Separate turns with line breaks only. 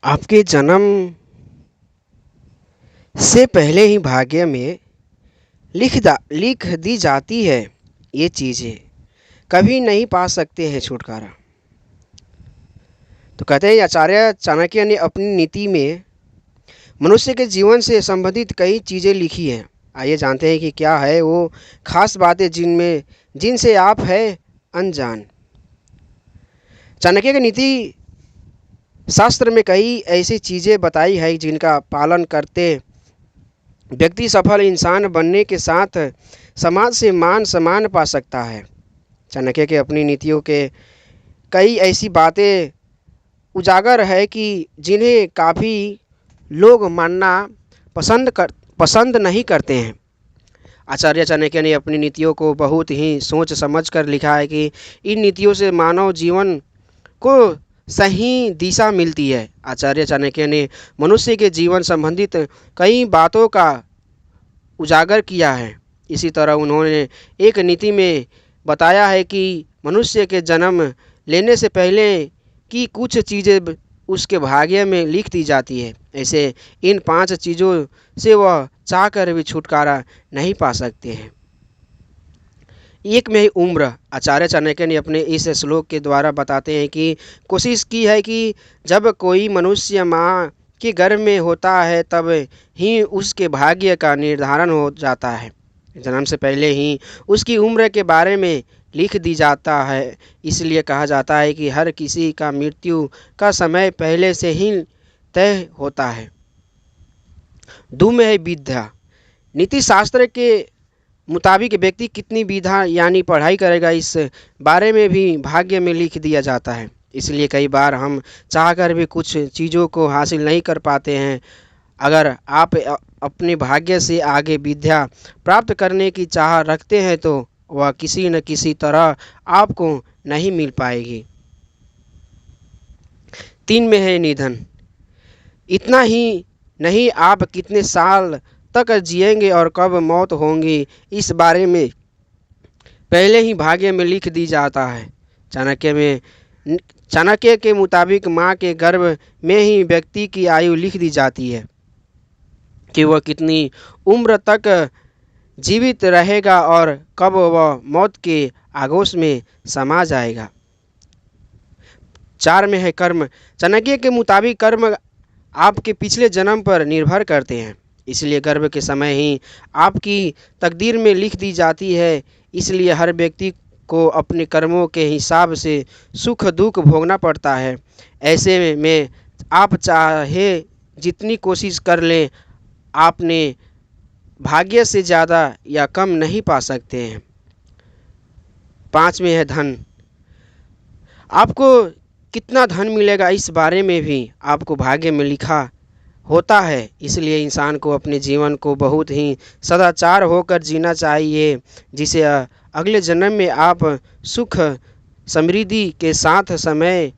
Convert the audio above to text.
आपके जन्म से पहले ही भाग्य में लिख दी जाती है। ये चीज़ें कभी नहीं पा सकते हैं छुटकारा। तो कहते हैं आचार्य चाणक्य ने अपनी नीति में मनुष्य के जीवन से संबंधित कई चीज़ें लिखी हैं। आइए जानते हैं कि क्या है वो खास बातें जिनसे आप है अनजान। चाणक्य की नीति शास्त्र में कई ऐसी चीज़ें बताई है जिनका पालन करते व्यक्ति सफल इंसान बनने के साथ समाज से मान सम्मान पा सकता है। चाणक्य के अपनी नीतियों के कई ऐसी बातें उजागर है कि जिन्हें काफ़ी लोग मानना पसंद नहीं करते हैं। आचार्य चाणक्य ने अपनी नीतियों को बहुत ही सोच समझ कर लिखा है कि इन नीतियों से मानव जीवन को सही दिशा मिलती है। आचार्य चाणक्य ने मनुष्य के जीवन संबंधित कई बातों का उजागर किया है। इसी तरह उन्होंने एक नीति में बताया है कि मनुष्य के जन्म लेने से पहले की कुछ चीज़ें उसके भाग्य में लिख दी जाती है। ऐसे इन 5 चीज़ों से वह चाह कर भी छुटकारा नहीं पा सकते हैं। एक में ही उम्र। आचार्य चाणक्य ने अपने इस श्लोक के द्वारा बताते हैं कि कोशिश की है कि जब कोई मनुष्य माँ के गर्भ में होता है तब ही उसके भाग्य का निर्धारण हो जाता है। जन्म से पहले ही उसकी उम्र के बारे में लिख दी जाता है। इसलिए कहा जाता है कि हर किसी का मृत्यु का समय पहले से ही तय होता है। 2 में है विद्या। नीति शास्त्र के मुताबिक व्यक्ति कितनी विधा यानी पढ़ाई करेगा इस बारे में भी भाग्य में लिख दिया जाता है। इसलिए कई बार हम चाहकर भी कुछ चीज़ों को हासिल नहीं कर पाते हैं। अगर आप अपने भाग्य से आगे विद्या प्राप्त करने की चाह रखते हैं तो वह किसी न किसी तरह आपको नहीं मिल पाएगी। 3 में है निधन। इतना ही नहीं, आप कितने साल तक जिएंगे और कब मौत होंगी इस बारे में पहले ही भाग्य में लिख दी जाता है। चाणक्य के मुताबिक माँ के गर्भ में ही व्यक्ति की आयु लिख दी जाती है कि वह कितनी उम्र तक जीवित रहेगा और कब वह मौत के आगोश में समा जाएगा। 4 में है कर्म। चाणक्य के मुताबिक कर्म आपके पिछले जन्म पर निर्भर करते हैं। इसलिए गर्भ के समय ही आपकी तकदीर में लिख दी जाती है। इसलिए हर व्यक्ति को अपने कर्मों के हिसाब से सुख दुख भोगना पड़ता है। ऐसे में आप चाहे जितनी कोशिश कर लें, आपने भाग्य से ज़्यादा या कम नहीं पा सकते हैं। 5 में है धन। आपको कितना धन मिलेगा इस बारे में भी आपको भाग्य में लिखा होता है। इसलिए इंसान को अपने जीवन को बहुत ही सदाचार होकर जीना चाहिए, जिसे अगले जन्म में आप सुख समृद्धि के साथ समय